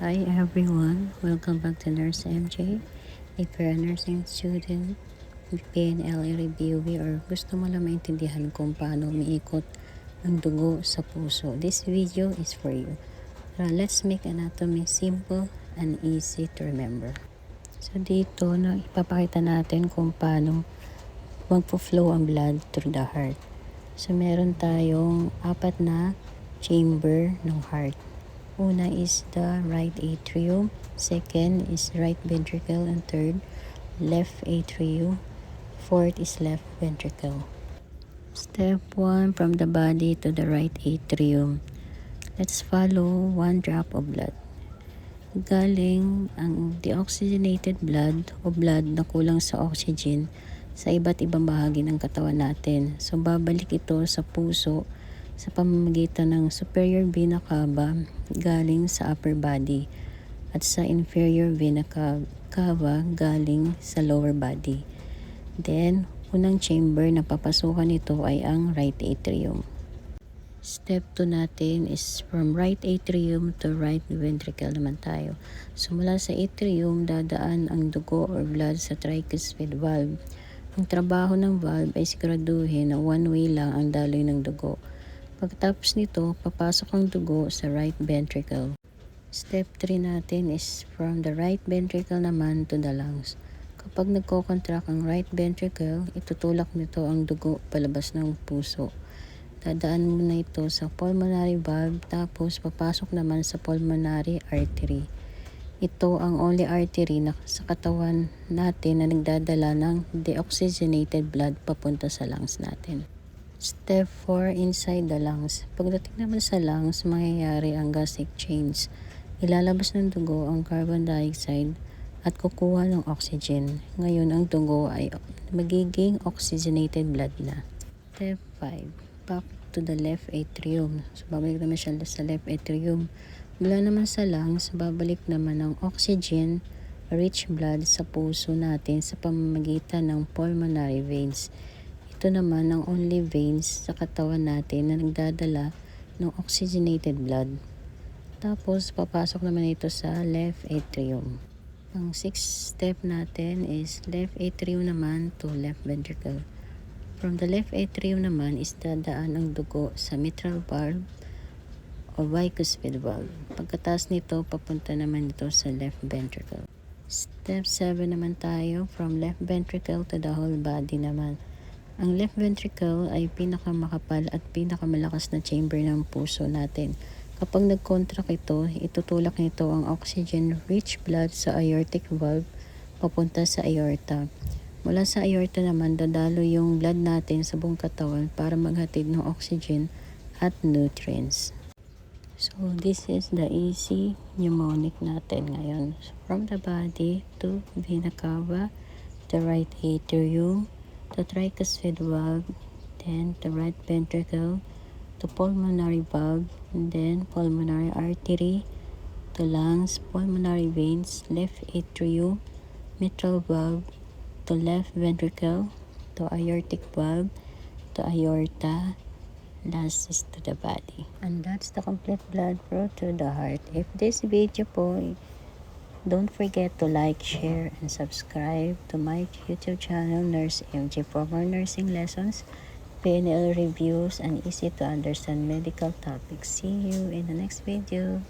Hi everyone, welcome back to Nurse MJ. If you're a nursing student, PNL reviewee or gusto mo lang maintindihan kung paano umiikot ang dugo sa puso, this video is for you. Let's make anatomy simple and easy to remember. So dito, ipapakita natin kung paano magpo-flow ang blood through the heart. So meron tayong apat na chamber ng heart. Una is the right atrium, second is right ventricle, and third, left atrium, fourth is left ventricle. Step 1, from the body to the right atrium. Let's follow one drop of blood. Galing ang deoxygenated blood o blood na kulang sa oxygen sa iba't ibang bahagi ng katawan natin. So babalik ito sa puso sa pamamagitan ng superior vena cava galing sa upper body at sa inferior vena cava galing sa lower body. Then, unang chamber na papasukan nito ay ang right atrium. Step 2 natin is from right atrium to right ventricle naman tayo. So mula sa atrium, dadaan ang dugo or blood sa tricuspid valve. Ang trabaho ng valve ay siguraduhin na one way lang ang daloy ng dugo. Pagkatapos nito, papasok ang dugo sa right ventricle. Step 3 natin is from the right ventricle naman to the lungs. Kapag nagko-contract ang right ventricle, itutulak nito ang dugo palabas ng puso. Dadaan muna ito sa pulmonary valve, tapos papasok naman sa pulmonary artery. Ito ang only artery na sa katawan natin na nagdadala ng deoxygenated blood papunta sa lungs natin. Step 4, inside the lungs. Pagdating naman sa lungs, mangyayari ang gas exchange. Ilalabas ng dugo ang carbon dioxide at kukuha ng oxygen. Ngayon, ang dugo ay magiging oxygenated blood na. Step 5, back to the left atrium. So, babalik naman siya sa left atrium. Mula naman sa lungs, babalik naman ang oxygen-rich blood sa puso natin sa pamamagitan ng pulmonary veins. Ito naman ang only veins sa katawan natin na nagdadala ng oxygenated blood. Tapos, papasok naman ito sa left atrium. Ang 6th step natin is left atrium naman to left ventricle. From the left atrium naman is dadaan ang dugo sa mitral valve o bicuspid valve. Pagkatapos nito, papunta naman ito sa left ventricle. Step 7 naman tayo, from left ventricle to the whole body naman. Ang left ventricle ay pinakamakapal at pinakamalakas na chamber ng puso natin. Kapag nag-contract ito, itutulak nito ang oxygen-rich blood sa aortic valve papunta sa aorta. Mula sa aorta naman, dadalo yung blood natin sa buong katawan para maghatid ng oxygen at nutrients. So, this is the easy mnemonic natin ngayon. So, from the body to vena cava, the right atrium, the tricuspid valve, then the right ventricle, the pulmonary valve, and then pulmonary artery, the lungs, pulmonary veins, left atrium, mitral valve, the left ventricle, the aortic valve, the aorta, last is to the body. And that's the complete blood flow to the heart. If this video po, don't forget to like, share, and subscribe to my YouTube channel, Nurse MJ, for more nursing lessons, PNL reviews, and easy to understand medical topics. See you in the next video.